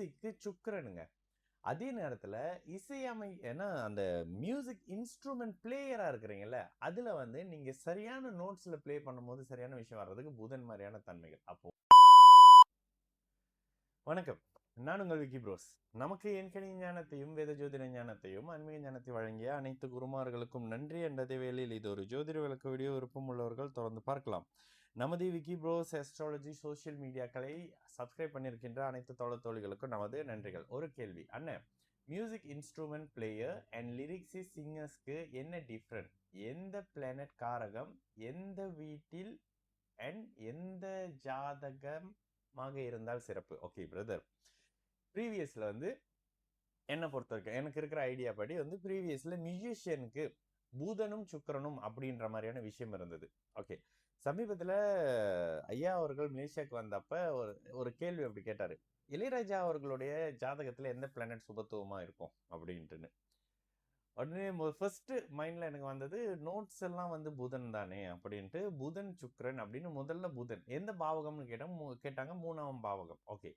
மியூசிக்கு சுக்கிரனுங்க. அதே நேரத்துல ஏன்னா அந்த மியூசிக் இன்ஸ்ட்ருமெண்ட் பிளேயரா இருக்கிறீங்கல்ல, அதுல வந்து நீங்க சரியான நோட்ஸ்ல ப்ளே பண்ணும்போது சரியான விஷயம் வர்றதுக்கு புதன் மாரியான தன்மைகள். அப்போ வணக்கம். நான் உங்கள் விக்கி ப்ரோஸ். நமக்கு எண்கணி ஞானத்தையும், வேத ஜோதிட ஞானத்தையும், ஆன்மீக ஞானத்தை வழங்கிய அனைத்து குருமார்களுக்கும் நன்றி. அதே வேளையில் இது ஒரு ஜோதிட விளக்க வீடியோ. விருப்பம் உள்ளவர்கள் தொடர்ந்து பார்க்கலாம். நமது விக்கி ப்ரோஸ் அஸ்ட்ராலஜி சோசியல் மீடியாக்களை சப்ஸ்கிரைப் பண்ணியிருக்கின்ற அனைத்து தோழிகளுக்கும் நமது நன்றிகள். ஒரு கேள்வி அண்ணன், music instrument player and lyrics சிங்கர்ஸ்க்கு என்ன டிஃப்ரெண்ட்? எந்த பிளானட் காரகம் எந்த வீட்டில் அண்ட் எந்த ஜாதகமாக இருந்தால் சிறப்பு? ஓகே பிரதர், ப்ரீவியஸ்ல வந்து என்ன பொறுத்த வரைக்கும் எனக்கு இருக்கிற ஐடியா படி வந்து ப்ரீவியஸ்ல மியூசிஷியனுக்கு பூதனும் சுக்கிரனும் அப்படின்ற மாதிரியான விஷயம் இருந்தது. ஓகே, சமீபத்துல ஐயா அவர்கள் மலேசியாவுக்கு வந்தப்ப ஒரு கேள்வி அப்படி கேட்டாரு, இளையராஜா அவர்களுடைய ஜாதகத்துல எந்த பிளானட் சுபத்துவமா இருக்கும் அப்படின்ட்டுன்னு. உடனே ஃபர்ஸ்ட் மைண்ட்ல எனக்கு வந்தது, நோட்ஸ் எல்லாம் வந்து புதன் தானே அப்படின்ட்டு, புதன் சுக்கிரன் அப்படின்னு முதல்ல புதன் எந்த பாவகம்னு கேட்டாங்க. 3ஆம் பாவகம். ஓகே,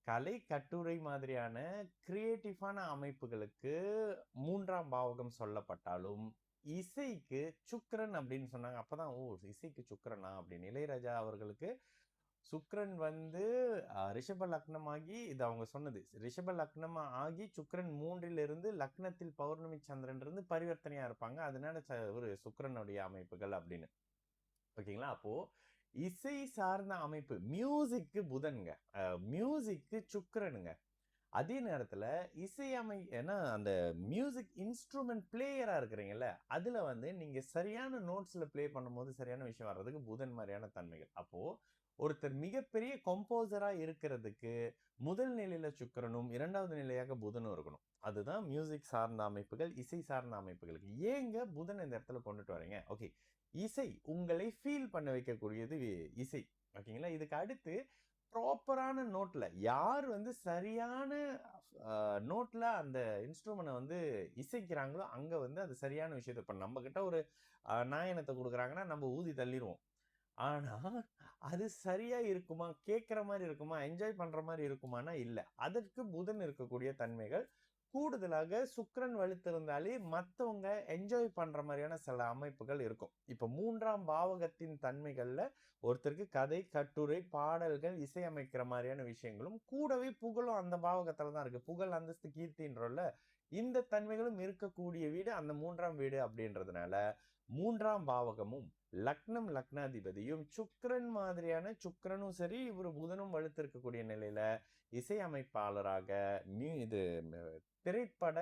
கலை கட்டுரை மாதிரியான கிரியேட்டிவான அமைப்புகளுக்கு 3ஆம் பாவகம் சொல்லப்பட்டாலும் இசைக்கு சுக்கிரன் அப்படின்னு சொன்னாங்க. அப்பதான் ஓ, இசைக்கு சுக்கிரனா அப்படின்னு. இளையராஜா அவர்களுக்கு சுக்கிரன் வந்து ரிஷப லக்னமாகி, இது அவங்க சொன்னது, ரிஷப லக்னமா ஆகி சுக்கிரன் 3லிருந்து லக்னத்தில் பௌர்ணமி சந்திரன் இருந்து பரிவர்த்தனையா இருப்பாங்க. அதனால ஒரு சுக்கிரனுடைய அமைப்புகள் அப்படின்னு. ஓகேங்களா? அப்போ இசை சார்ந்த அமைப்பு மியூசிக்கு புதனுங்க, மியூசிக்கு சுக்கிரனுங்க. அதே நேரத்துல ஏன்னா அந்த மியூசிக் இன்ஸ்ட்ருமெண்ட் பிளேயரா இருக்கிறீங்கல்ல, அதுல வந்து நீங்க சரியான நோட்ஸ்ல ப்ளே பண்ணும்போது சரியான விஷயம் வர்றதுக்கு புதன் மாதிரியான தன்மைகள். அப்போ ஒருத்தர் மிகப்பெரிய கம்போசரா இருக்கிறதுக்கு முதல் நிலையில சுக்கிரனும் 2வது நிலையாக புதனும் இருக்கணும். அதுதான் மியூசிக் சார்ந்த அமைப்புகள், இசை சார்ந்த அமைப்புகளுக்கு. ஏங்க புதன் இந்த இடத்துல கொண்டுட்டு வரீங்க? ஓகே, இசை உங்களை ஃபீல் பண்ண வைக்கக்கூடியது இசை. ஓகேங்களா? இதுக்கு அடுத்து ப்ராப்பரான நோட்ல யார் வந்து சரியான நோட்ல அந்த இன்ஸ்ட்ருமெண்ட் வந்து இசைக்கிறாங்களோ அங்க வந்து அது சரியான விஷயத்த. இப்ப நம்ம கிட்ட ஒரு நாயனத்தை கொடுக்குறாங்கன்னா நம்ம ஊதி தள்ளிடுவோம். ஆனா அது சரியா இருக்குமா, கேட்கிற மாதிரி இருக்குமா, என்ஜாய் பண்ற மாதிரி இருக்குமானா இல்ல. அதற்கு புதன் இருக்கக்கூடிய தன்மைகள் கூடுதலாக சுக்கிரன் வலுத்திருந்தாலே மத்தவங்க என்ஜாய் பண்ற மாதிரியான சில அமைப்புகள் இருக்கும். இப்ப 3ஆம் பாவகத்தின் தன்மைகள்ல ஒருத்தருக்கு கதை கட்டுரை பாடல்கள் இசையமைக்கிற மாதிரியான விஷயங்களும் கூடவே புகழும் அந்த பாவகத்துல தான் இருக்கு. புகழ் அந்தஸ்து கீர்த்தின்றோம்ல, இந்த தன்மைகளும் இருக்கக்கூடிய வீடு அந்த 3ஆம் வீடு அப்படின்றதுனால 3ஆம் பாவகமும் லக்னம் லக்னாதிபதியும் சுக்கிரன் மாதிரியான, சுக்கிரனும் சரி இவர் புதனும் வலுத்திருக்கக்கூடிய நிலையில இசையமைப்பாளராக இது திரைப்பட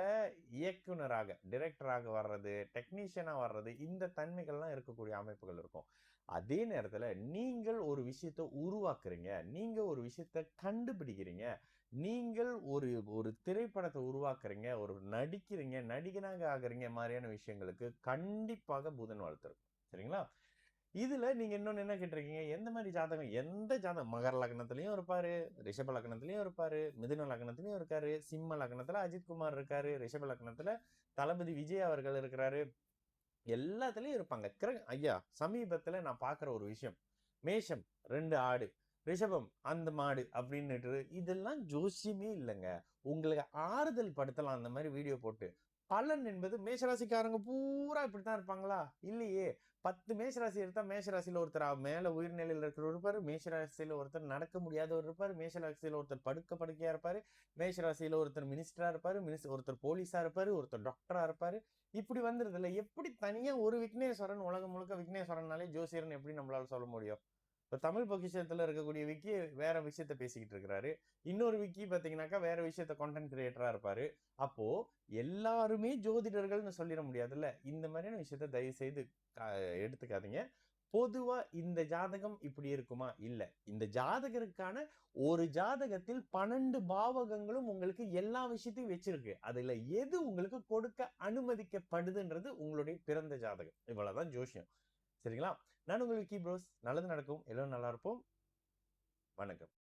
இயக்குனராக டைரக்டராக வர்றது, டெக்னீஷியனா வர்றது, இந்த தன்மைகள்லாம் இருக்கக்கூடிய அமைப்புகள் இருக்கும். அதே நேரத்துல நீங்கள் ஒரு விஷயத்தை உருவாக்குறீங்க, நீங்க ஒரு விஷயத்தை கண்டுபிடிக்கிறீங்க, நீங்கள் ஒரு ஒரு திரைப்படத்தை உருவாக்குறீங்க, ஒரு நடிக்கிறீங்க, நடிகனாக ஆகுறீங்க மாதிரியான விஷயங்களுக்கு கண்டிப்பாக புதன் வளர்த்துருக்கும். சரிங்களா? இதுல நீங்க இன்னொன்னு என்ன கேட்டிருக்கீங்க, எந்த மாதிரி ஜாதகம்? எந்த ஜாதகம் மகர லக்னத்திலயும் இருப்பாரு, ரிஷப லக்னத்திலயும் இருப்பாரு, மிதுன லக்னத்திலயும் இருக்காரு, சிம்ம லக்னத்துல அஜித் குமார் இருக்காரு, ரிஷப லக்னத்துல தளபதி விஜய் அவர்கள் இருக்கிறாரு, எல்லாத்துலயும் இருப்பாங்க. ஐயா, சமீபத்துல நான் பாக்குற ஒரு விஷயம், மேஷம் 2 ஆடு, ரிஷபம் அந்த மாடு அப்படின்னுட்டு, இதெல்லாம் ஜோசியமே இல்லைங்க. உங்களுக்கு ஆறுதல் படுத்தலாம் அந்த மாதிரி வீடியோ போட்டு. பலன் என்பது மேஷராசிக்காரங்க பூரா இப்படித்தான் இருப்பாங்களா? இல்லையே. 10 மேஷராசி எடுத்தா மேஷராசியில ஒருத்தர் மேல உயிர்நிலையில இருக்கிறவர் இருப்பாரு, மேஷராசியில ஒருத்தர் நடக்க முடியாதவர் இருப்பாரு, மேஷராசியில ஒருத்தர் படுக்கையா இருப்பாரு, மேஷராசியில ஒருத்தர் மினிஸ்டரா இருப்பாரு, ஒருத்தர் போலீஸா இருப்பாரு, ஒருத்தர் டாக்டரா இருப்பாரு. இப்படி வந்துருது இல்ல. எப்படி தனியா ஒரு விக்னேஸ்வரன், உலகம் முழுக்க விக்னேஸ்வரன்னாலே ஜோசியர்னு எப்படி நம்மளால சொல்ல முடியும்? இப்ப தமிழ் பொக்கிஷத்துல இருக்கக்கூடிய விக்கி வேற விஷயத்த பேசிக்கிட்டு இருக்கிறாரு, இன்னொரு விக்கி பாத்தீங்கன்னாக்கா வேற விஷயத்த கண்டென்ட் கிரியேட்டரா இருப்பாரு. அப்போ எல்லாருமே ஜோதிடர்கள்னு சொல்லிட முடியாதுல்ல. இந்த மாதிரியான விஷயத்த தயவு செய்து எடுத்துக்காதீங்க. பொதுவா இந்த ஜாதகம் இப்படி இருக்குமா? இல்ல. இந்த ஜாதகருக்கான ஒரு ஜாதகத்தில் 12 பாவகங்களும் உங்களுக்கு எல்லா விஷயத்தையும் வச்சிருக்கு. அதுல எது உங்களுக்கு கொடுக்க அனுமதிக்கப்படுதுன்றது உங்களுடைய பிறந்த ஜாதகம். இவ்வளவுதான் ஜோசியம். சரிங்களா? நான் உங்கள் விக்கி ப்ரோஸ். நல்லது நடக்கும், எல்லோரும் நல்லா இருப்போம். வணக்கம்.